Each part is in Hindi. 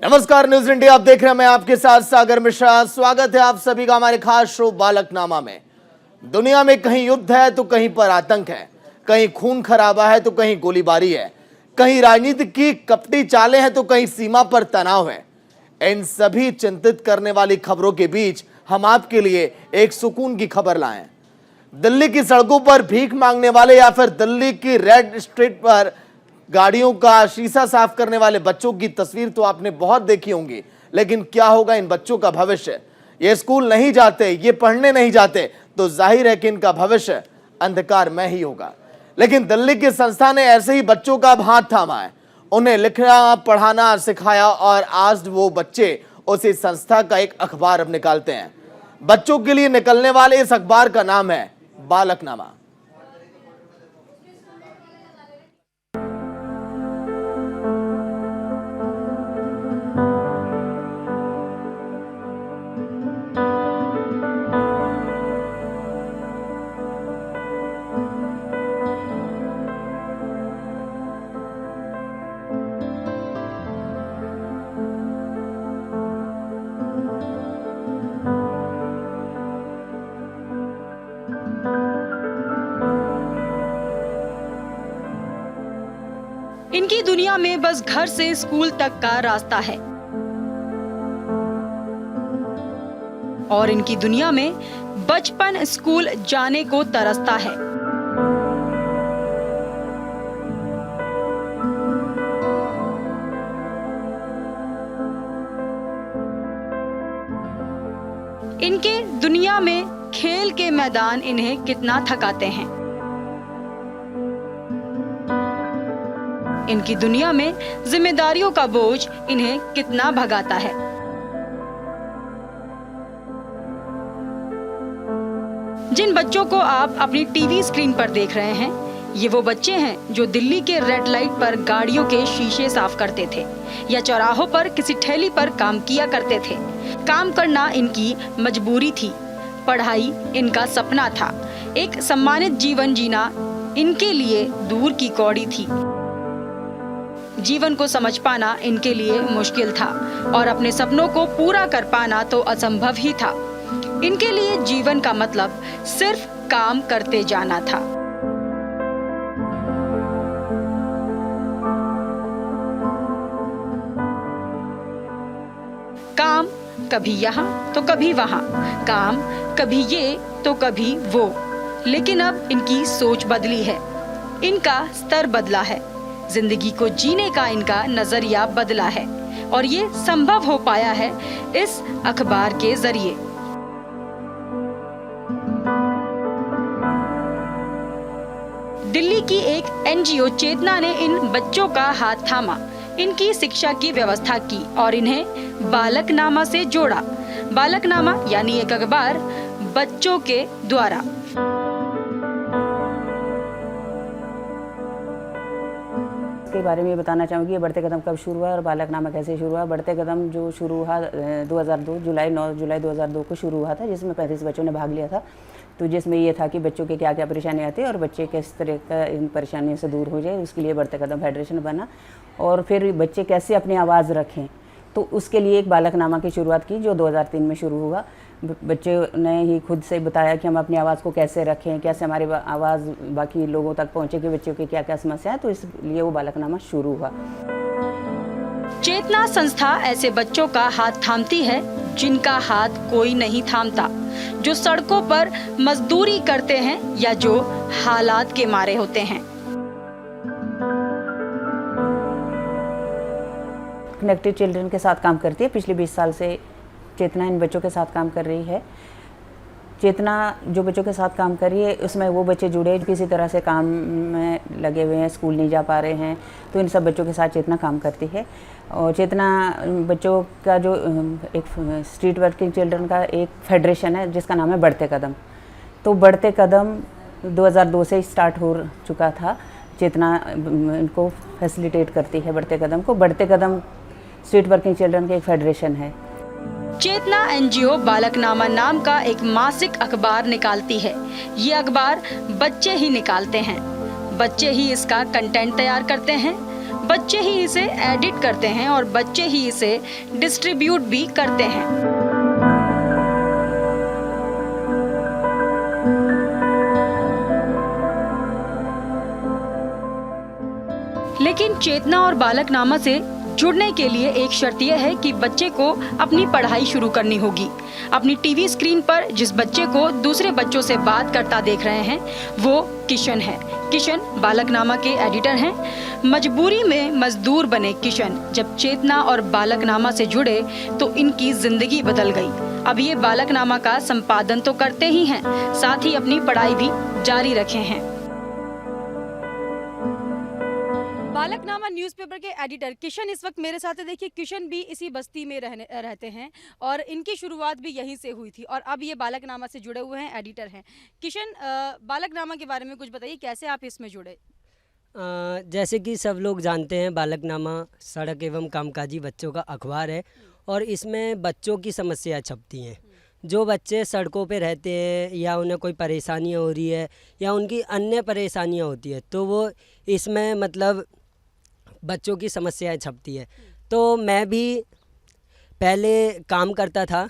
नमस्कार, न्यूज इंडिया आप देख रहे हैं। मैं आपके साथ सागर मिश्रा। स्वागत है आप सभी का हमारे खास शो बालकनामा में। दुनिया में कहीं युद्ध है तो कहीं पर आतंक है, कहीं खून खराबा है तो कहीं गोलीबारी है, कहीं राजनीति की कपटी चालें हैं तो कहीं सीमा पर तनाव है। इन सभी चिंतित करने वाली खबरों के बीच हम आपके लिए एक सुकून की खबर लाए। दिल्ली की सड़कों पर भीख मांगने वाले या फिर दिल्ली की रेड स्ट्रीट पर गाड़ियों का शीशा साफ करने वाले बच्चों की तस्वीर तो आपने बहुत देखी होंगी, लेकिन क्या होगा इन बच्चों का भविष्य? ये स्कूल नहीं जाते, ये पढ़ने नहीं जाते, तो जाहिर है कि इनका भविष्य अंधकार में ही होगा। लेकिन दिल्ली की संस्था ने ऐसे ही बच्चों का हाथ थामा है, उन्हें लिखना पढ़ाना सिखाया और आज वो बच्चे उसी संस्था का एक अखबार अब निकालते हैं। बच्चों के लिए निकलने वाले इस अखबार का नाम है बालकनामा। इनकी दुनिया में बस घर से स्कूल तक का रास्ता है और इनकी दुनिया में बचपन स्कूल जाने को तरसता है। इनके दुनिया में खेल के मैदान इन्हें कितना थकाते हैं। इनकी दुनिया में जिम्मेदारियों का बोझ इन्हें कितना भगाता है। जिन बच्चों को आप अपनी टीवी स्क्रीन पर देख रहे हैं, ये वो बच्चे हैं जो दिल्ली के रेड लाइट पर गाड़ियों के शीशे साफ करते थे या चौराहों पर किसी ठेली पर काम किया करते थे। काम करना इनकी मजबूरी थी, पढ़ाई इनका सपना था, एक सम्मानित जीवन जीना इनके लिए दूर की कौड़ी थी। जीवन को समझ पाना इनके लिए मुश्किल था और अपने सपनों को पूरा कर पाना तो असंभव ही था। इनके लिए जीवन का मतलब सिर्फ काम करते जाना था। काम कभी यहाँ तो कभी वहाँ, काम कभी ये तो कभी वो। लेकिन अब इनकी सोच बदली है, इनका स्तर बदला है, जिंदगी को जीने का इनका नजरिया बदला है और ये संभव हो पाया है इस अखबार के जरिए। दिल्ली की एक एनजीओ चेतना ने इन बच्चों का हाथ थामा, इनकी शिक्षा की व्यवस्था की और इन्हें बालकनामा से जोड़ा। बालकनामा यानी एक अखबार बच्चों के द्वारा। के बारे में बताना चाहूँगी। ये बढ़ते कदम कब शुरू हुआ और बालकनामा कैसे शुरू हुआ। बढ़ते कदम जो शुरू हुआ 2002 9 जुलाई 2002 को शुरू हुआ था, जिसमें 35 बच्चों ने भाग लिया था। तो जिसमें ये था कि बच्चों के क्या क्या परेशानी आती है और बच्चे किस तरह का इन परेशानियों से दूर हो जाए, उसके लिए बढ़ते कदम फेडरेशन बना। और फिर बच्चे कैसे अपनी आवाज़ रखें, तो उसके लिए एक बालकनामा की शुरुआत की जो 2003 में शुरू हुआ। बच्चों ने ही खुद से बताया कि हम अपनी आवाज़ को कैसे रखें, कैसे हमारी आवाज़ बाकी लोगों तक पहुंचे कि बच्चों की क्या क्या समस्या है, तो इसलिए वो बालकनामा शुरू हुआ। चेतना संस्था ऐसे बच्चों का हाथ थामती है जिनका हाथ कोई नहीं थामता, जो सड़कों पर मजदूरी करते हैं या जो हालात के मारे होते हैं। कनेक्टेड चिल्ड्रन के साथ काम करती है। पिछले 20 साल से चेतना इन बच्चों के साथ काम कर रही है। चेतना जो बच्चों के साथ काम कर रही है उसमें वो बच्चे जुड़े किसी तरह से काम में लगे हुए हैं, स्कूल नहीं जा पा रहे हैं, तो इन सब बच्चों के साथ चेतना काम करती है। और चेतना बच्चों का जो एक स्ट्रीट वर्किंग चिल्ड्रन का एक फेडरेशन है जिसका नाम है बढ़ते कदम। तो बढ़ते कदम 2002 से स्टार्ट हो चुका था। चेतना इनको फैसिलिटेट करती है बढ़ते कदम को। बढ़ते कदम स्ट्रीट वर्किंग चिल्ड्रन का एक फेडरेशन है। चेतना एनजीओ बालकनामा नाम का एक मासिक अखबार निकालती है। ये अखबार बच्चे ही निकालते हैं। बच्चे ही इसका कंटेंट तैयार करते हैं, बच्चे ही इसे एडिट करते हैं और बच्चे ही इसे डिस्ट्रीब्यूट भी करते हैं। लेकिन चेतना और बालकनामा से जुड़ने के लिए एक शर्त यह है कि बच्चे को अपनी पढ़ाई शुरू करनी होगी। अपनी टीवी स्क्रीन पर जिस बच्चे को दूसरे बच्चों से बात करता देख रहे हैं वो किशन है। किशन बालकनामा के एडिटर हैं। मजबूरी में मजदूर बने किशन जब चेतना और बालकनामा से जुड़े तो इनकी जिंदगी बदल गई। अब ये बालकनामा का संपादन तो करते ही हैं, साथ ही अपनी पढ़ाई भी जारी रखे हैं। बालकनामा न्यूज़पेपर के एडिटर किशन इस वक्त मेरे साथ है। देखिए, किशन भी इसी बस्ती में रहते हैं और इनकी शुरुआत भी यहीं से हुई थी और अब ये बालकनामा से जुड़े हुए हैं, एडिटर हैं। किशन, बालकनामा के बारे में कुछ बताइए, कैसे आप इसमें जुड़े? जैसे कि सब लोग जानते हैं, बालकनामा सड़क एवं कामकाजी बच्चों का अखबार है और इसमें बच्चों की समस्याएं छपती हैं। जो बच्चे सड़कों पे रहते हैं या उन्हें कोई परेशानियां हो रही है या उनकी अन्य परेशानियां होती है तो वो इसमें मतलब बच्चों की समस्याएं छपती है। तो मैं भी पहले काम करता था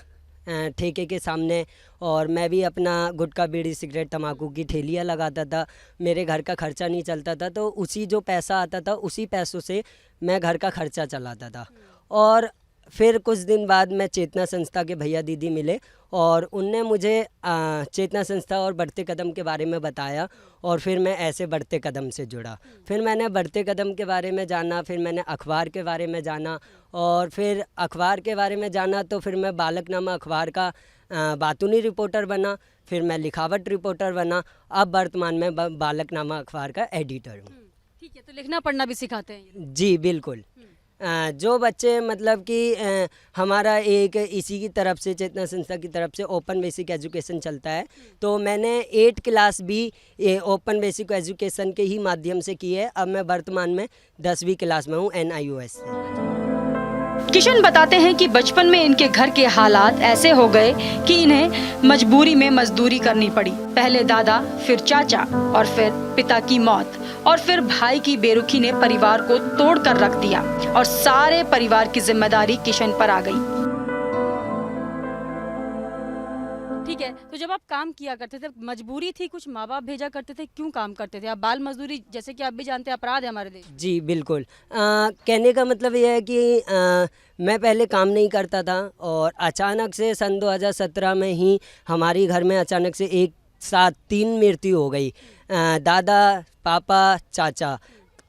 ठेके के सामने और मैं भी अपना गुटखा बीड़ी सिगरेट तम्बाकू की ठेलियाँ लगाता था। मेरे घर का खर्चा नहीं चलता था तो उसी जो पैसा आता था उसी पैसों से मैं घर का खर्चा चलाता था। और फिर कुछ दिन बाद मैं चेतना संस्था के भैया दीदी मिले और उनने मुझे चेतना संस्था और बढ़ते कदम के बारे में बताया और फिर मैं ऐसे बढ़ते कदम से जुड़ा। फिर मैंने बढ़ते कदम के बारे में जाना, फिर मैंने अखबार के बारे में जाना और फिर अखबार के बारे में जाना तो फिर मैं बालकनामा अखबार का बातूनी रिपोर्टर बना, फिर मैं लिखावट रिपोर्टर बना, अब वर्तमान में बालकनामा अखबार का एडिटर हूँ। ठीक है, तो लिखना पढ़ना भी सिखाते हैं? जी बिल्कुल। जो बच्चे मतलब कि हमारा एक इसी की तरफ से चेतना संस्था की तरफ से ओपन बेसिक एजुकेशन चलता है तो मैंने 8 क्लास भी ओपन बेसिक एजुकेशन के ही माध्यम से की है। अब मैं वर्तमान में 10वीं क्लास में हूँ NIOS से। किशन बताते हैं कि बचपन में इनके घर के हालात ऐसे हो गए कि इन्हें मजबूरी में मजदूरी करनी पड़ी। पहले दादा, फिर चाचा और फिर पिता की मौत और फिर भाई की बेरुखी ने परिवार को तोड़ कर रख दिया और सारे परिवार की जिम्मेदारी किशन पर आ गई। ठीक है, तो जब आप काम किया करते थे, मजबूरी थी, कुछ माँ बाप भेजा करते थे, क्यों काम करते थे आप? बाल मजदूरी जैसे कि आप भी जानते हैं अपराध है हमारे देश में। जी बिल्कुल। कहने का मतलब यह है कि मैं पहले काम नहीं करता था और अचानक से सन 2017 में ही हमारी घर में अचानक से एक साथ 3 मृत्यु हो गई। दादा, पापा, चाचा।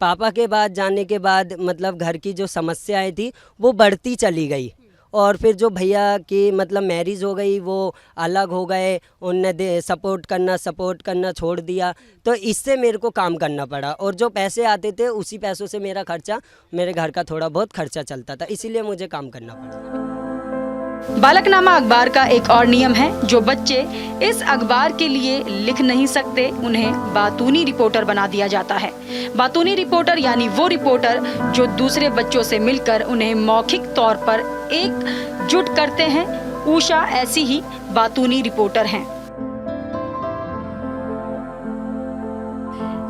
पापा के बाद जाने के बाद मतलब घर की जो समस्याएं थी वो बढ़ती चली गई और फिर जो भैया की मतलब मैरिज हो गई वो अलग हो गए, उनने सपोर्ट करना छोड़ दिया तो इससे मेरे को काम करना पड़ा और जो पैसे आते थे उसी पैसों से मेरा खर्चा, मेरे घर का थोड़ा बहुत खर्चा चलता था, इसीलिए मुझे काम करना पड़ा। बालकनामा अखबार का एक और नियम है, जो बच्चे इस अखबार के लिए लिख नहीं सकते उन्हें बातूनी रिपोर्टर बना दिया जाता है। बातूनी रिपोर्टर यानी वो रिपोर्टर जो दूसरे बच्चों से मिलकर उन्हें मौखिक तौर पर एकजुट करते हैं। उषा ऐसी ही बातूनी रिपोर्टर हैं।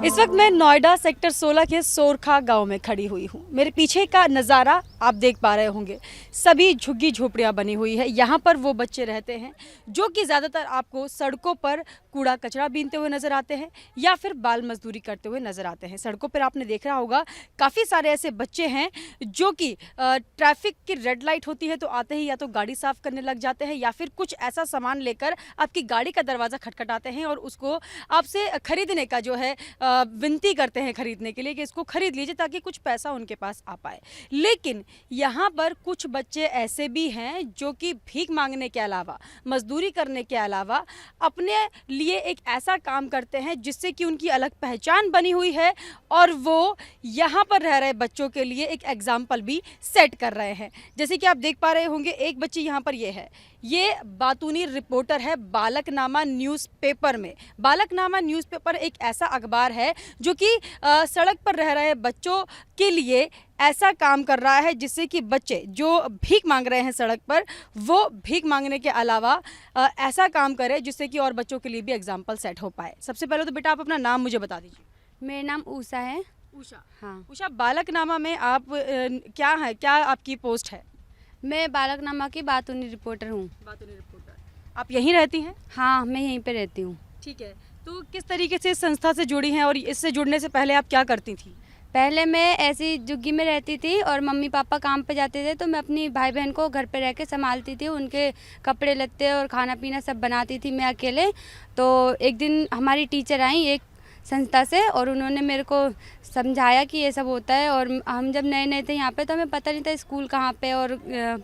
इस वक्त मैं नोएडा सेक्टर 16 के सोरखा गांव में खड़ी हुई हूँ। मेरे पीछे का नज़ारा आप देख पा रहे होंगे, सभी झुग्गी झोपड़ियाँ बनी हुई है। यहाँ पर वो बच्चे रहते हैं जो कि ज़्यादातर आपको सड़कों पर कूड़ा कचरा बीनते हुए नज़र आते हैं या फिर बाल मजदूरी करते हुए नज़र आते हैं। सड़कों पर आपने देख रहा होगा काफ़ी सारे ऐसे बच्चे हैं जो कि ट्रैफिक की रेड लाइट होती है तो आते ही या तो गाड़ी साफ़ करने लग जाते हैं या फिर कुछ ऐसा सामान लेकर आपकी गाड़ी का दरवाज़ा खटखटाते हैं और उसको आपसे खरीदने का जो है विनती करते हैं खरीदने के लिए कि इसको खरीद लीजिए ताकि कुछ पैसा उनके पास आ पाए। लेकिन यहाँ पर कुछ बच्चे ऐसे भी हैं जो कि भीख मांगने के अलावा, मजदूरी करने के अलावा अपने लिए एक ऐसा काम करते हैं जिससे कि उनकी अलग पहचान बनी हुई है और वो यहाँ पर रह रहे बच्चों के लिए एक एग्जाम्पल भी सेट कर रहे हैं। जैसे कि आप देख पा रहे होंगे, एक बच्ची यहाँ पर ये बातूनी रिपोर्टर है बालकनामा न्यूज़पेपर में। बालकनामा न्यूज़पेपर एक ऐसा अखबार है जो कि सड़क पर रह रहे बच्चों के लिए ऐसा काम कर रहा है जिससे कि बच्चे जो भीख मांग रहे हैं सड़क पर, वो भीख मांगने के अलावा ऐसा काम करे जिससे कि और बच्चों के लिए भी एग्जाम्पल सेट हो पाए। सबसे पहले तो बेटा आप अपना नाम मुझे बता दीजिए। मेरा नाम उषा है। उषा। हाँ, उषा, बालकनामा में आप क्या है, क्या आपकी पोस्ट है? मैं बालकनामा की बातूनी रिपोर्टर हूँ। बातूनी रिपोर्टर। आप यहीं रहती हैं? हाँ, मैं यहीं पे रहती हूँ। ठीक है। तो किस तरीके से इस संस्था से जुड़ी हैं और इससे जुड़ने से पहले आप क्या करती थी? पहले मैं ऐसी झुग्गी में रहती थी और मम्मी पापा काम पे जाते थे, तो मैं अपनी भाई बहन को घर पे रह के संभालती थी, उनके कपड़े लत्ते और खाना पीना सब बनाती थी मैं अकेले। तो एक दिन हमारी टीचर आई एक संस्था से और उन्होंने मेरे को समझाया कि ये सब होता है। और हम जब नए नए थे यहाँ पे तो हमें पता नहीं था स्कूल कहाँ पे और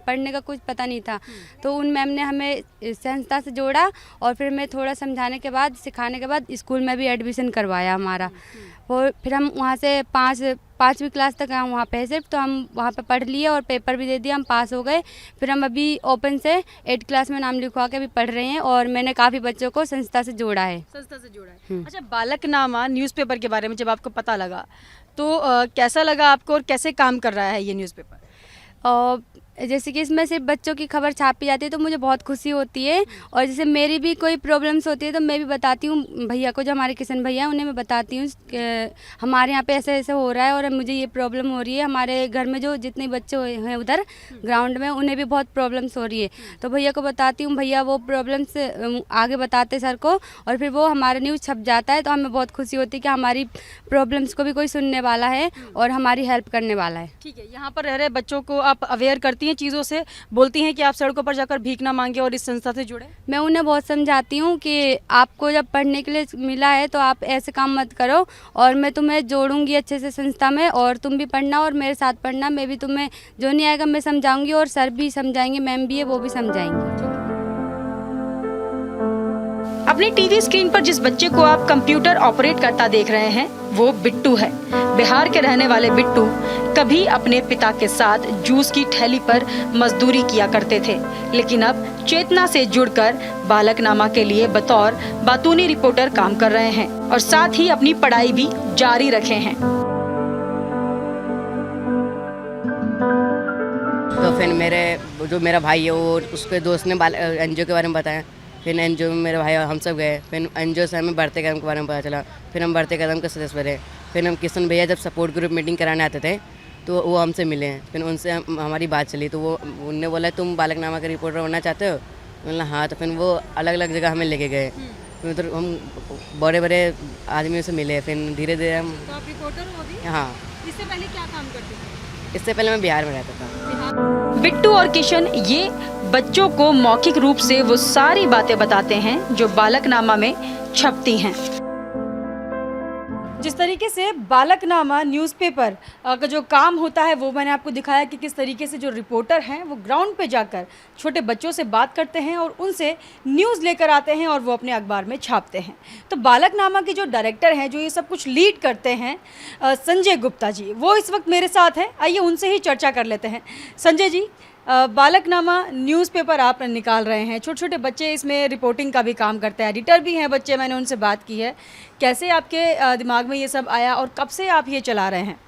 पढ़ने का कुछ पता नहीं था। तो उन मैम ने हमें इस संस्था से जोड़ा और फिर मैं थोड़ा समझाने के बाद, सिखाने के बाद स्कूल में भी एडमिशन करवाया हमारा। और फिर हम वहाँ से पाँचवीं क्लास तक हम वहाँ पे सिर्फ, तो हम वहाँ पे पढ़ लिए और पेपर भी दे दिया, हम पास हो गए। फिर हम अभी ओपन से 8th क्लास में नाम लिखवा के अभी पढ़ रहे हैं और मैंने काफ़ी बच्चों को संस्था से जोड़ा है। संस्था से जोड़ा है। अच्छा, बालकनामा न्यूज़पेपर के बारे में जब आपको पता लगा तो कैसा लगा आपको और कैसे काम कर रहा है ये न्यूज़पेपर? और जैसे कि इसमें सिर्फ बच्चों की खबर छापी जाती है तो मुझे बहुत खुशी होती है। और जैसे मेरी भी कोई प्रॉब्लम्स होती है तो मैं भी बताती हूँ भैया को, जो हमारे किशन भैया हैं उन्हें मैं बताती हूँ कि हमारे यहाँ पे ऐसे ऐसे हो रहा है और मुझे ये प्रॉब्लम हो रही है। हमारे घर में जो जितने बच्चे हैं उधर ग्राउंड में उन्हें भी बहुत प्रॉब्लम्स हो रही है, तो भैया को बताती हूँ। भैया वो प्रॉब्लम्स आगे बताते सर को और फिर वो हमारा न्यूज़ छप जाता है, तो हमें बहुत खुशी होती है कि हमारी प्रॉब्लम्स को भी कोई सुनने वाला है और हमारी हेल्प करने वाला है। ठीक है, यहाँ पर रह रहे बच्चों को आप अवेयर करती हैं चीज़ों से, बोलती हैं कि आप सड़कों पर जाकर भीख ना मांगे और इस संस्था से जुड़े? मैं उन्हें बहुत समझाती हूँ कि आपको जब पढ़ने के लिए मिला है तो आप ऐसे काम मत करो और मैं तुम्हें जोड़ूंगी अच्छे से संस्था में और तुम भी पढ़ना और मेरे साथ पढ़ना। मैं भी तुम्हें जो नहीं आएगा मैं समझाऊंगी और सर भी समझाएंगे, मैम भी है वो भी समझाएंगे। अपनी टीवी स्क्रीन पर जिस बच्चे को आप कंप्यूटर ऑपरेट करता देख रहे हैं वो बिट्टू है। बिहार के रहने वाले बिट्टू कभी अपने पिता के साथ जूस की ठेली पर मजदूरी किया करते थे, लेकिन अब चेतना से जुड़कर बालकनामा के लिए बतौर बातूनी रिपोर्टर काम कर रहे हैं और साथ ही अपनी पढ़ाई भी जारी रखे हैं। तो फिर मेरा भाई है वो, उसके दोस्त ने एनजीओ के बारे में बताया। फिर एनजीओ में मेरे भाई हम सब गए। फिर एनजीओ से हमें बढ़ते कदम के बारे में पता चला। फिर हम बढ़ते कदम के सदस्य बने। फिर हम किशन भैया जब सपोर्ट ग्रुप मीटिंग कराने आते थे तो वो हमसे मिले। फिर उनसे हमारी बात चली तो वो उनने बोला तुम बालकनामा का रिपोर्टर बनना चाहते हो? बोला हाँ। तो फिर वो अलग अलग जगह हमें लेके गए। फिर उधर हम बड़े बड़े आदमियों से मिले। फिर धीरे धीरे हम। तो आप रिपोर्टर हो भी? हाँ। इससे पहले क्या काम करते थे? इससे पहले मैं बिहार में रहता था। बिट्टू और किशन ये बच्चों को मौखिक रूप से वो सारी बातें बताते हैं जो बालकनामा में छपती हैं। जिस तरीके से बालकनामा न्यूज़पेपर का जो काम होता है वो मैंने आपको दिखाया कि किस तरीके से जो रिपोर्टर हैं वो ग्राउंड पे जाकर छोटे बच्चों से बात करते हैं और उनसे न्यूज़ लेकर आते हैं और वो अपने अखबार में छापते हैं। तो बालकनामा की जो डायरेक्टर हैं, जो ये सब कुछ लीड करते हैं, संजय गुप्ता जी, वो इस वक्त मेरे साथ हैं। आइए उनसे ही चर्चा कर लेते हैं। संजय जी, बालकनामा न्यूज़पेपर आप निकाल रहे हैं, छोटे छोटे बच्चे इसमें रिपोर्टिंग का भी काम करते हैं, एडिटर भी हैं बच्चे, मैंने उनसे बात की है। कैसे आपके दिमाग में ये सब आया और कब से आप ये चला रहे हैं?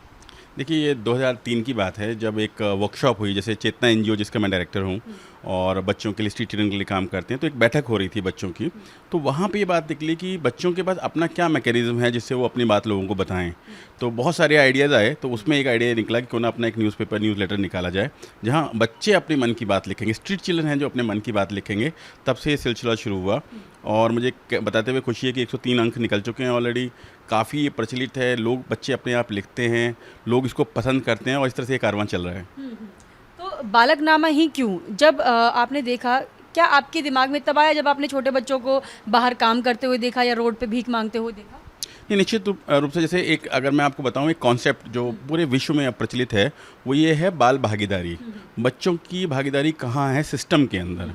देखिए, ये 2003 की बात है जब एक वर्कशॉप हुई, जैसे चेतना एनजीओ जिसका मैं डायरेक्टर हूँ और बच्चों के लिए, स्ट्रीट चिल्ड्रन के लिए काम करते हैं, तो एक बैठक हो रही थी बच्चों की। तो वहाँ पे ये बात निकली कि बच्चों के पास अपना क्या मैकेनिज्म है जिससे वो अपनी बात लोगों को बताएं। तो बहुत सारे आइडियाज़ आए, तो उसमें एक आइडिया निकला कि क्यों ना अपना एक न्यूज़पेपर, न्यूज़लेटर निकाला जाए जहाँ बच्चे अपने मन की बात लिखेंगे। स्ट्रीट चिल्ड्रन हैं जो अपने मन की बात लिखेंगे। तब से ये सिलसिला शुरू हुआ और मुझे बताते हुए खुशी है कि 103 अंक निकल चुके हैं ऑलरेडी। काफ़ी प्रचलित है, लोग, बच्चे अपने आप लिखते हैं, लोग इसको पसंद करते हैं और इस तरह से ये कारवां चल रहा है। तो बालकनामा ही क्यों? जब आपने देखा, क्या आपके दिमाग में तब आया जब आपने छोटे बच्चों को बाहर काम करते हुए देखा या रोड पे भीख मांगते हुए देखा? ये निश्चित रूप से, जैसे एक, अगर मैं आपको बताऊं, एक कॉन्सेप्ट जो पूरे विश्व में अब प्रचलित है वो ये है बाल भागीदारी। बच्चों की भागीदारी कहाँ है सिस्टम के अंदर।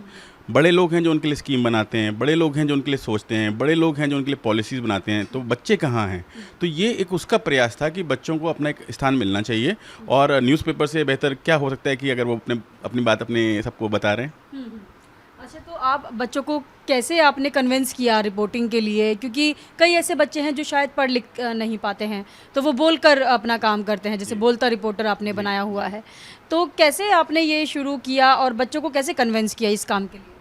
बड़े लोग हैं जो उनके लिए स्कीम बनाते हैं, बड़े लोग हैं जो उनके लिए सोचते हैं, बड़े लोग हैं जो उनके लिए पॉलिसीज़ बनाते हैं, तो बच्चे कहाँ हैं? तो ये एक उसका प्रयास था कि बच्चों को अपना एक स्थान मिलना चाहिए और न्यूज़पेपर से बेहतर क्या हो सकता है कि अगर वो अपनी बात अपने सबको बता रहे हैं। अच्छा, तो आप बच्चों को कैसे आपने कन्विंस किया रिपोर्टिंग के लिए? क्योंकि कई ऐसे बच्चे हैं जो शायद पढ़ लिख नहीं पाते हैं, तो वो बोलकर अपना काम करते हैं, जैसे बोलता रिपोर्टर आपने बनाया हुआ है। तो कैसे आपने ये शुरू किया और बच्चों को कैसे कन्विंस किया इस काम के लिए?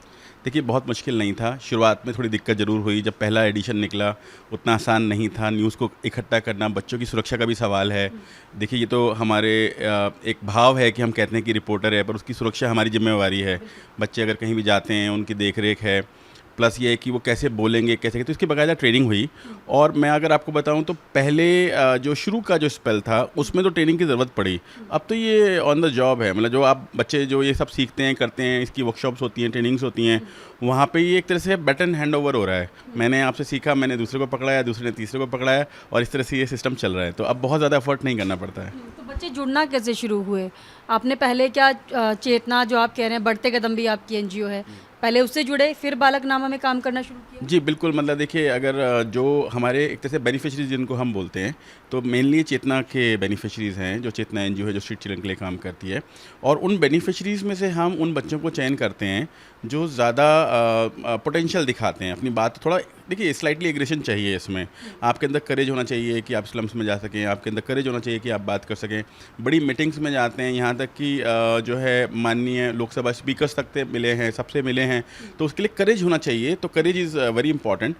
देखिए बहुत मुश्किल नहीं था। शुरुआत में थोड़ी दिक्कत ज़रूर हुई, जब पहला एडिशन निकला उतना आसान नहीं था। न्यूज़ को इकट्ठा करना, बच्चों की सुरक्षा का भी सवाल है। देखिए ये तो हमारे एक भाव है कि हम कहते हैं कि रिपोर्टर है, पर उसकी सुरक्षा हमारी जिम्मेवारी है। बच्चे अगर कहीं भी जाते हैं उनकी देख रेख है, प्लस ये है कि वो कैसे बोलेंगे कैसे, तो इसकी बाकायदा ट्रेनिंग हुई। और मैं अगर आपको बताऊं तो पहले जो शुरू का जो स्पेल था उसमें तो ट्रेनिंग की ज़रूरत पड़ी। अब तो ये ऑन द जॉब है, मतलब जो आप बच्चे जो ये सब सीखते हैं करते हैं, इसकी वर्कशॉप्स होती हैं, ट्रेनिंग्स होती हैं, वहाँ पे ये एक तरह से बैटन हैंड ओवर हो रहा है। मैंने आपसे सीखा, मैंने दूसरे को पकड़ाया, दूसरे ने तीसरे को पकड़ाया, और इस तरह से ये सिस्टम चल रहा है। तो अब बहुत ज़्यादा एफर्ट नहीं करना पड़ता है। तो बच्चे जुड़ना कैसे शुरू हुए? आपने पहले क्या चेतना जो आप कह रहे हैं, बढ़ते कदम भी आपकी एनजीओ है, पहले उससे जुड़े फिर बालकनामा में काम करना शुरू किया? जी बिल्कुल, मतलब देखिए अगर जो हमारे एक तरह से बेनिफिशरीज जिनको हम बोलते हैं, तो मेनली चेतना के बेनिफिशरीज़ हैं, जो चेतना एनजीओ है जो स्ट्रीट चिल्ड्रन के लिए काम करती है। और उन बेनिफिशरीज़ में से हम उन बच्चों को चयन करते हैं जो ज़्यादा पोटेंशियल दिखाते हैं अपनी बात। थोड़ा देखिए स्लाइटली एग्रेशन चाहिए इसमें, आपके अंदर करेज होना चाहिए कि आप स्लम्स में जा सकें, आपके अंदर करेज होना चाहिए कि आप बात कर सकें। बड़ी मीटिंग्स में जाते हैं, यहाँ तक कि जो है माननीय लोकसभा स्पीकर्स तक मिले हैं, सबसे मिले हैं, तो उसके लिए करेज होना चाहिए। तो करेज इज़ वेरी इंपॉर्टेंट।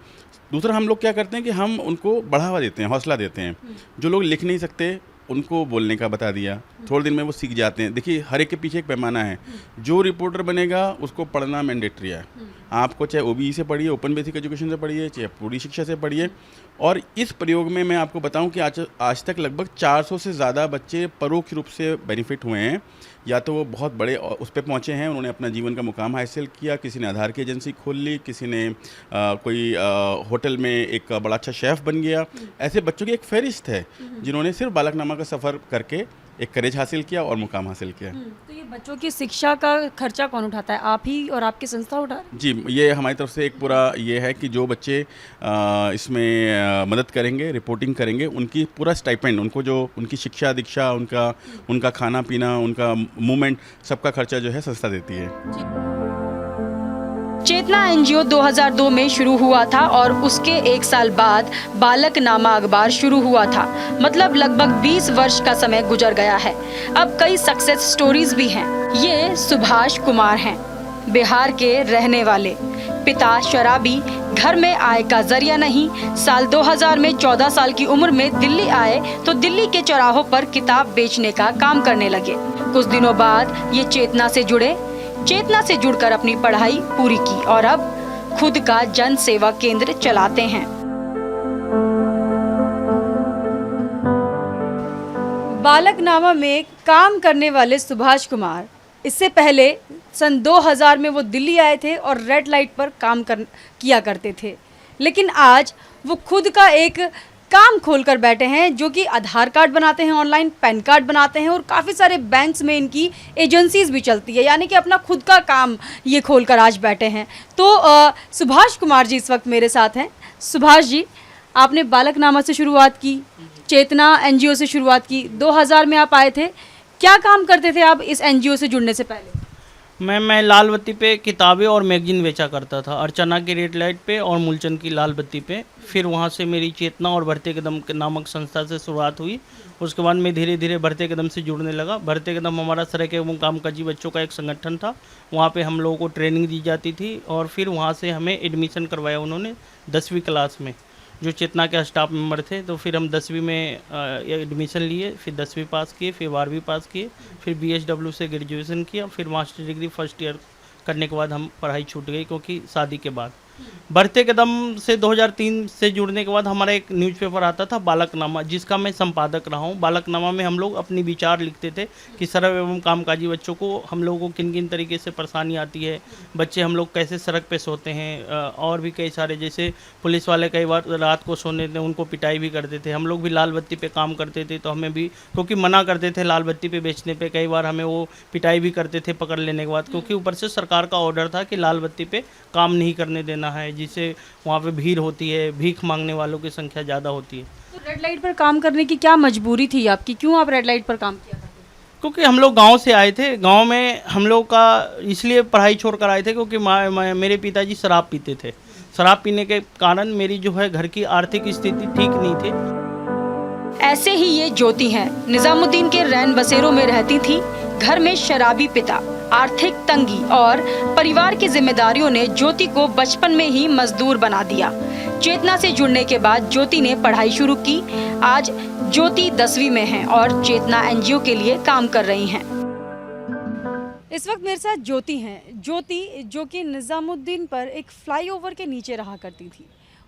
दूसरा हम लोग क्या करते हैं कि हम उनको बढ़ावा देते हैं, हौसला देते हैं। जो लोग लिख नहीं सकते उनको बोलने का बता दिया, थोड़े दिन में वो सीख जाते हैं। देखिए हर एक के पीछे एक पैमाना है। जो रिपोर्टर बनेगा उसको पढ़ना मैंडेटरी है। आपको चाहे ओबीई से पढ़िए, ओपन बेसिक एजुकेशन से पढ़िए, चाहे पूरी शिक्षा से पढ़िए। और इस प्रयोग में मैं आपको बताऊं कि आज तक लगभग 400 से ज़्यादा बच्चे परोक्ष रूप से बेनिफिट हुए हैं। या तो वो बहुत बड़े उस पर पहुँचे हैं, उन्होंने अपना जीवन का मुकाम हासिल किया, किसी ने आधार की एजेंसी खोल ली, किसी ने कोई होटल में एक बड़ा अच्छा शेफ़ बन गया। ऐसे बच्चों की एक फहरिस्त है जिन्होंने सिर्फ बालकनामा का सफ़र करके एक करेज हासिल किया और मुकाम हासिल किया। तो ये बच्चों की शिक्षा का खर्चा कौन उठाता है? आप ही और आपकी संस्था उठा? जी, ये हमारी तरफ से एक पूरा ये है कि जो बच्चे इसमें मदद करेंगे, रिपोर्टिंग करेंगे, उनकी पूरा स्टाइपेंड, उनको जो उनकी शिक्षा दीक्षा, उनका खाना पीना, उनका मूवमेंट, सबका खर्चा जो है संस्था देती है। चेतना एनजीओ 2002 में शुरू हुआ था और उसके 1 साल बाद बालकनामा अखबार शुरू हुआ था। मतलब लगभग 20 वर्ष का समय गुजर गया है। अब कई सक्सेस स्टोरीज भी हैं। ये सुभाष कुमार हैं, बिहार के रहने वाले, पिता शराबी, घर में आय का जरिया नहीं। साल 2000 में 14 साल की उम्र में दिल्ली आए तो दिल्ली के चौराहों पर किताब बेचने का काम करने लगे। कुछ दिनों बाद ये चेतना से जुड़े, चेतना से जुड़कर अपनी पढ़ाई पूरी की और अब खुद का जन सेवा केंद्र चलाते हैं। बालकनामा में काम करने वाले सुभाष कुमार इससे पहले सन 2000 में वो दिल्ली आए थे और रेड लाइट पर काम किया करते थे, लेकिन आज वो खुद का एक काम खोलकर बैठे हैं, जो कि आधार कार्ड बनाते हैं, ऑनलाइन पैन कार्ड बनाते हैं और काफ़ी सारे बैंक्स में इनकी एजेंसीज भी चलती है, यानी कि अपना खुद का काम ये खोलकर आज बैठे हैं। तो सुभाष कुमार जी इस वक्त मेरे साथ हैं। सुभाष जी, आपने बालकनामा से शुरुआत की, चेतना एनजीओ से शुरुआत की, 2000 में आप आए थे। क्या काम करते थे आप इस एनजीओ से जुड़ने से पहले? मैं लाल बत्ती पे किताबें और मैगजीन बेचा करता था, अर्चना की रेड लाइट पे और मूलचंद की लाल बत्ती पे। फिर वहाँ से मेरी चेतना और बढ़ते कदम नामक संस्था से शुरुआत हुई। उसके बाद मैं धीरे धीरे बढ़ते कदम से जुड़ने लगा। बढ़ते कदम हमारा सड़क एवं कामकाजी बच्चों का एक संगठन था। वहाँ पे हम लोगों को ट्रेनिंग दी जाती थी और फिर वहाँ से हमें एडमिशन करवाया उन्होंने 10वीं क्लास में, जो चेतना के स्टाफ मेंबर थे। तो फिर हम 10वीं में एडमिशन लिए, फिर 10वीं पास किए, फिर 12वीं पास किए, फिर BSW से ग्रेजुएशन किया, फिर मास्टर डिग्री फर्स्ट ईयर करने के बाद हम पढ़ाई छूट गई क्योंकि शादी के बाद। बढ़ते कदम से 2003 से जुड़ने के बाद हमारा एक न्यूज़पेपर आता था बालकनामा, जिसका मैं संपादक रहा हूँ। बालकनामा में हम लोग अपनी विचार लिखते थे कि सरल एवं कामकाजी बच्चों को हम लोगों को किन किन तरीके से परेशानी आती है, बच्चे हम लोग कैसे सड़क पे सोते हैं, और भी कई सारे, जैसे पुलिस वाले कई बार रात को सोने थे, उनको पिटाई भी करते थे। हम लोग भी लाल बत्ती पे काम करते थे, तो हमें भी क्योंकि मना करते थे लाल बत्ती पे बेचने पे, कई बार हमें वो पिटाई भी करते थे पकड़ लेने के बाद, क्योंकि ऊपर से सरकार का ऑर्डर था कि लाल बत्ती पे काम नहीं करने देना है, जिससे वहाँ पे भीड़ होती है, भीख मांगने वालों की संख्या ज़्यादा होती है। तो रेड लाइट पर काम करने की क्या मजबूरी थी आपकी? क्यों आप रेड लाइट पर काम किया करते थे? क्योंकि हम लोग गांव से आए थे। गांव में हम लोग का इसलिए पढ़ाई छोड़ कर आए थे क्योंकि मेरे पिताजी शराब पीते थे। शराब पीने के कारण मेरी जो है घर की आर्थिक स्थिति ठीक नहीं थी। ऐसे ही ये ज्योति हैं, निजामुद्दीन के रैन बसेरों में रहती थी। घर में शराबी पिता, आर्थिक तंगी और परिवार की जिम्मेदारियों ने ज्योति को बचपन में ही मजदूर बना दिया। चेतना से जुड़ने के बाद ज्योति ने पढ़ाई शुरू की। आज ज्योति 10वीं में है और चेतना एनजीओ के लिए काम कर रही हैं। इस वक्त मेरे साथ ज्योति हैं। ज्योति जो कि निज़ामुद्दीन पर एक फ्लाईओवर के नीचे रहा करती थी।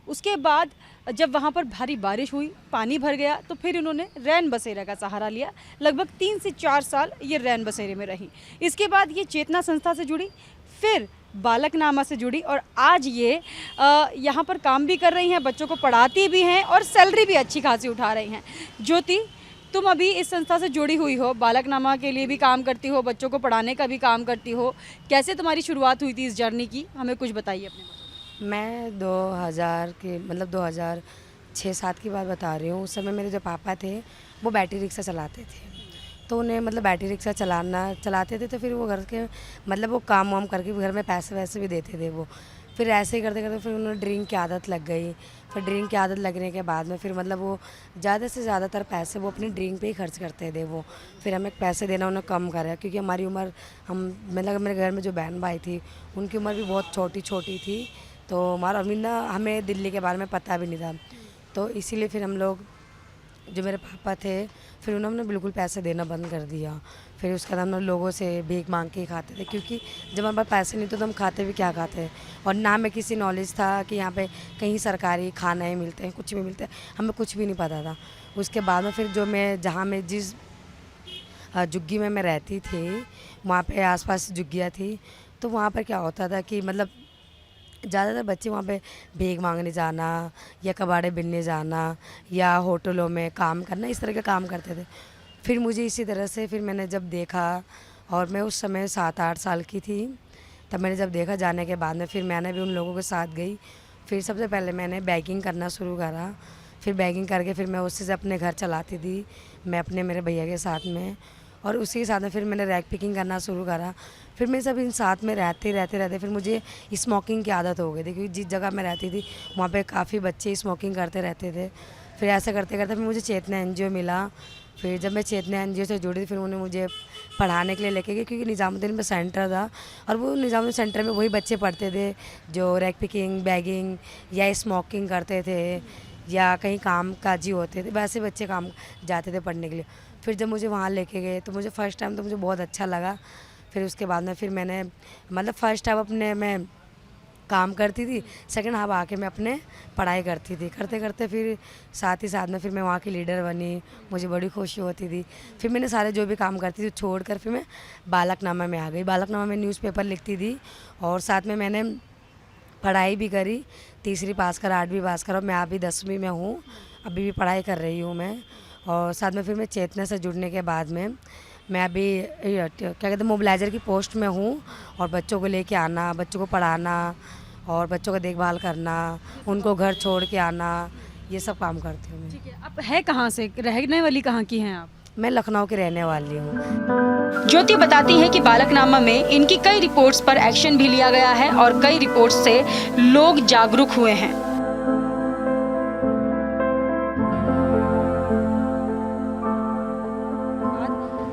उसके बाद जब वहाँ पर भारी बारिश हुई, पानी भर गया, तो फिर उन्होंने रैन बसेरा का सहारा लिया। लगभग 3 से 4 साल ये रैन बसेरे में रही। इसके बाद ये चेतना संस्था से जुड़ी, फिर बालकनामा से जुड़ी और आज ये यहाँ पर काम भी कर रही हैं, बच्चों को पढ़ाती भी हैं और सैलरी भी अच्छी खासी उठा रही हैं। ज्योति, तुम अभी इस संस्था से जुड़ी हुई हो, बालकनामा के लिए भी काम करती हो, बच्चों को पढ़ाने का भी काम करती हो। कैसे तुम्हारी शुरुआत हुई थी इस जर्नी की, हमें कुछ बताइए अपने बारे में। मैं 2000 के मतलब 2006-07 की बात बता रही हूँ। उस समय मेरे जो पापा थे वो बैटरी रिक्शा चलाते थे, तो उन्हें मतलब बैटरी रिक्शा चलाते थे, तो फिर वो घर के मतलब वो काम वाम करके घर में पैसे वैसे भी देते थे वो। फिर ऐसे ही करते करते फिर उन्हें ड्रिंक की आदत लग गई। फिर ड्रिंक की आदत लगने के बाद में फिर मतलब वो ज़्यादा से ज़्यादातर पैसे वो अपनी ड्रिंक पे ही खर्च करते थे वो। फिर हमें पैसे देना उन्हें कम करा, क्योंकि हमारी उम्र मतलब मेरे घर में जो बहन भाई थी उनकी उम्र भी बहुत छोटी थी, तो हमारा अभी ना हमें दिल्ली के बारे में पता भी नहीं था। तो इसीलिए फिर हम लोग, जो मेरे पापा थे, फिर उन्होंने बिल्कुल पैसे देना बंद कर दिया। फिर उसके बाद हम लोगों से भीख मांग के ही खाते थे, क्योंकि जब हमारे पास पैसे नहीं तो हम खाते भी क्या खाते। और ना हमें किसी नॉलेज था कि यहाँ पे कहीं सरकारी खाना ही मिलते हैं, कुछ भी मिलते हैं, हमें कुछ भी नहीं पता था। उसके बाद में फिर जहाँ मैं जिस झुग्गी में मैं रहती थी, वहाँ पे आसपास झुग्गियाँ थी, तो वहाँ पर क्या होता था कि मतलब ज़्यादातर बच्चे वहाँ पे भीख मांगने जाना या कबाड़े बिनने जाना या होटलों में काम करना, इस तरह के काम करते थे। फिर मुझे इसी तरह से फिर मैंने जब देखा, और मैं उस समय 7-8 साल की थी, तब मैंने जब देखा जाने के बाद में फिर मैंने भी उन लोगों के साथ गई। फिर सबसे पहले मैंने बैगिंग करना शुरू करा। फिर बैगिंग करके फिर मैं उससे अपने घर चलाती थी, मैं अपने मेरे भैया के साथ में, और उसी के साथ में फिर मैंने रैक पिकिंग करना शुरू करा। फिर मैं सब इन साथ में रहते फिर मुझे स्मोकिंग की आदत हो गई थी, क्योंकि जिस जगह मैं रहती थी वहाँ पे काफ़ी बच्चे स्मोकिंग करते रहते थे। फिर ऐसे करते करते फिर मुझे चेतना एनजीओ मिला। फिर जब मैं चेतना एनजीओ से जुड़ी, फिर उन्होंने मुझे पढ़ाने के लिए लेके गए, क्योंकि निज़ामुद्दीन में सेंटर था, और वो निज़ामुद्दीन सेंटर में वही बच्चे पढ़ते थे जो रैक पिकिंग, बैगिंग या स्मोकिंग करते थे या कहीं काम काजी होते थे, वैसे बच्चे काम जाते थे पढ़ने के लिए। फिर जब मुझे वहाँ लेके गए तो मुझे फ़र्स्ट टाइम तो मुझे बहुत अच्छा लगा। फिर उसके बाद में फिर मैंने मतलब फ़र्स्ट टाइम अपने मैं काम करती थी, सेकंड हाफ आके मैं अपने पढ़ाई करती थी। करते करते फिर साथ ही साथ में फिर मैं वहाँ की लीडर बनी, मुझे बड़ी खुशी होती थी। फिर मैंने सारे जो भी काम करती थी छोड़कर फिर मैं बालकनामा में आ गई। बालकनामा में न्यूज़पेपर लिखती थी और साथ में मैंने पढ़ाई भी करी, 3री पास करा, 8वीं पास करा। मैं अभी 10वीं में हूँ, अभी भी पढ़ाई कर रही हूँ मैं। और साथ में फिर मैं चेतना से जुड़ने के बाद में मैं अभी क्या कहते हैं मोबिलाइज़र की पोस्ट में हूँ, और बच्चों को लेके आना, बच्चों को पढ़ाना और बच्चों का देखभाल करना, उनको घर छोड़ के आना, ये सब काम करती हूँ मैं। ठीक है, आप है कहाँ से, रहने वाली कहाँ की हैं आप? मैं लखनऊ की रहने वाली हूँ। ज्योति बताती है कि बालकनामा में इनकी कई रिपोर्ट्स पर एक्शन भी लिया गया है और कई रिपोर्ट्स से लोग जागरूक हुए हैं।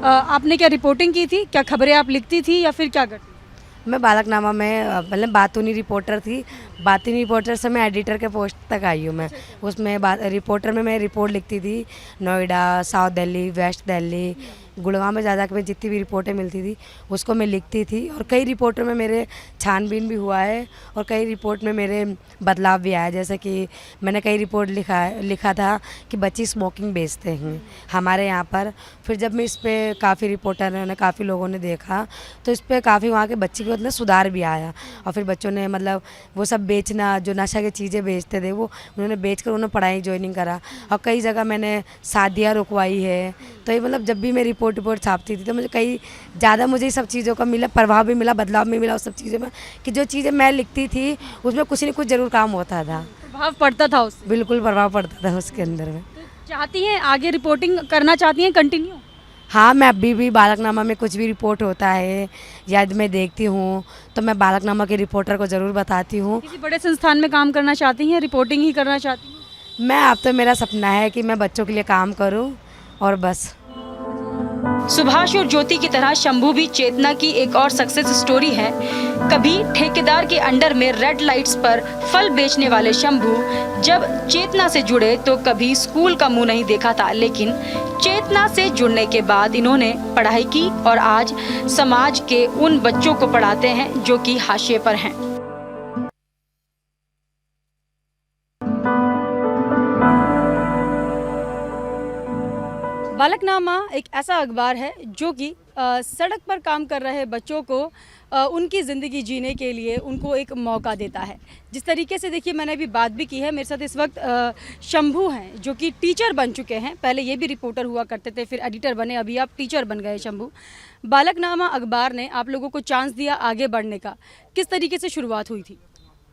आपने क्या रिपोर्टिंग की थी, क्या खबरें आप लिखती थी या फिर क्या करती? मैं बालकनामा में मतलब बातूनी रिपोर्टर थी। बातूनी रिपोर्टर से मैं एडिटर के पोस्ट तक आई हूँ मैं। उसमें रिपोर्टर में मैं रिपोर्ट लिखती थी, नोएडा, साउथ दिल्ली, वेस्ट दिल्ली, गुड़गांव में ज़्यादा मैं जितनी भी रिपोर्टें मिलती थी उसको मैं लिखती थी। और कई रिपोर्टों में मेरे छानबीन भी हुआ है और कई रिपोर्ट में मेरे बदलाव भी आया। जैसे कि मैंने कई रिपोर्ट लिखा था कि बच्चे स्मोकिंग बेचते हैं हमारे यहाँ पर। फिर जब मैं इस पर काफ़ी रिपोर्टर ने, काफ़ी लोगों ने देखा तो इस पर काफ़ी वहाँ के बच्चे के मतलब सुधार भी आया। और फिर बच्चों ने मतलब वो सब बेचना, जो नशा की चीज़ें बेचते थे वो उन्होंने बेचकर उन्होंने पढ़ाई ज्वाइनिंग करा। और कई जगह मैंने शादियाँ रुकवाई है। तो ये मतलब जब भी मैं रिपोर्ट छापती थी तो मुझे कई ज़्यादा मुझे सब चीज़ों का मिला, प्रभाव भी मिला, बदलाव भी मिला उस सब चीज़ों में, कि जो चीज़ें मैं लिखती थी उसमें कुछ न कुछ ज़रूर काम होता था, प्रभाव पड़ता था उससे। बिल्कुल प्रभाव पड़ता था उसके अंदर में। तो चाहती हैं आगे रिपोर्टिंग करना चाहती हैं कंटिन्यू? हाँ, मैं अभी भी बालकनामा में कुछ भी रिपोर्ट होता है या मैं देखती हूँ तो मैं बालकनामा के रिपोर्टर को ज़रूर बताती हूँ। किसी बड़े संस्थान में काम करना चाहती हैं, रिपोर्टिंग ही करना चाहती हैं? मैं अब तो मेरा सपना है कि मैं बच्चों के लिए काम करूँ और बस। सुभाष और ज्योति की तरह शंभू भी चेतना की एक और सक्सेस स्टोरी है। कभी ठेकेदार के अंडर में रेड लाइट्स पर फल बेचने वाले शंभू जब चेतना से जुड़े तो कभी स्कूल का मुंह नहीं देखा था, लेकिन चेतना से जुड़ने के बाद इन्होंने पढ़ाई की और आज समाज के उन बच्चों को पढ़ाते हैं जो कि हाशिए पर हैं। बालकनामा एक ऐसा अखबार है जो कि सड़क पर काम कर रहे बच्चों को उनकी ज़िंदगी जीने के लिए उनको एक मौका देता है। जिस तरीके से देखिए मैंने अभी बात भी की है, मेरे साथ इस वक्त शंभू हैं जो कि टीचर बन चुके हैं। पहले ये भी रिपोर्टर हुआ करते थे, फिर एडिटर बने, अभी आप टीचर बन गए शंभू। बालकनामा अखबार ने आप लोगों को चांस दिया आगे बढ़ने का, किस तरीके से शुरुआत हुई थी?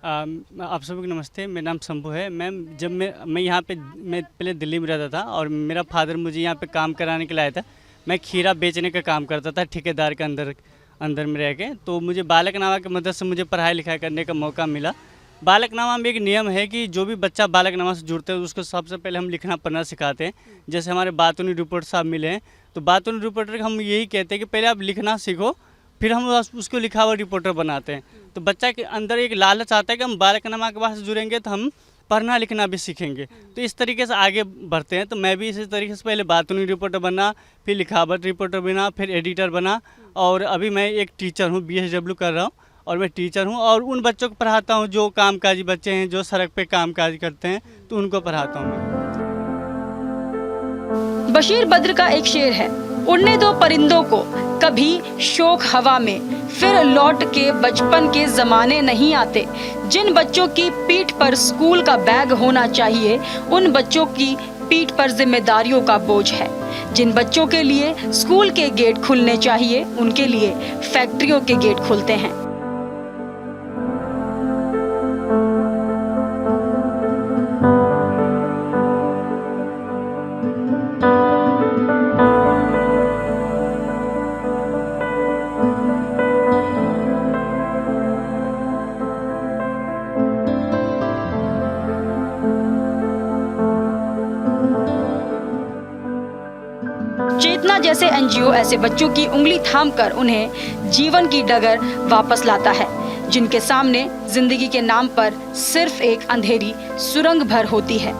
आप सभी को नमस्ते, मेरा नाम शंभू है। मैम, जब मैं यहाँ पे मैं पहले दिल्ली में रहता था और मेरा फादर मुझे यहाँ पे काम कराने के लिए आया था। मैं खीरा बेचने का काम करता था ठेकेदार के अंदर में रह के। तो मुझे बालकनामा की मदद से मुझे पढ़ाई लिखाई करने का मौका मिला। बालकनामा में एक नियम है कि जो भी बच्चा बालकनामा से जुड़ते हैं उसको सबसे पहले हम लिखना पढ़ना सिखाते हैं। जैसे हमारे बातूनी रिपोर्टर साहब मिले हैं, तो बातूनी रिपोर्टर को हम यही कहते हैं कि पहले आप लिखना सीखो, फिर हम उसको लिखा हुआ रिपोर्टर बनाते हैं। तो बच्चा के अंदर एक लालच आता है कि हम बालकनामा के पास जुड़ेंगे तो हम पढ़ना लिखना भी सीखेंगे। तो इस तरीके से आगे बढ़ते हैं। तो मैं भी इसी तरीके से पहले बातूनी रिपोर्टर बना, फिर लिखावट रिपोर्टर बना, फिर एडिटर बना और अभी मैं एक टीचर हूँ, BSW कर रहा हूँ और मैं टीचर हूँ और उन बच्चों को पढ़ाता हूँ जो कामकाजी बच्चे हैं, जो सड़क पे कामकाज करते हैं, तो उनको पढ़ाता हूँ मैं। बशीर बद्र का एक शेर है, उड़ने दो परिंदों को, कभी शोक हवा में, फिर लौट के बचपन के जमाने नहीं आते। जिन बच्चों की पीठ पर स्कूल का बैग होना चाहिए, उन बच्चों की पीठ पर जिम्मेदारियों का बोझ है। जिन बच्चों के लिए स्कूल के गेट खुलने चाहिए, उनके लिए फैक्ट्रियों के गेट खुलते हैं। चेतना जैसे NGO ऐसे बच्चों की उंगली थामकर उन्हें जीवन की डगर वापस लाता है, जिनके सामने जिंदगी के नाम पर सिर्फ एक अंधेरी सुरंग भर होती है।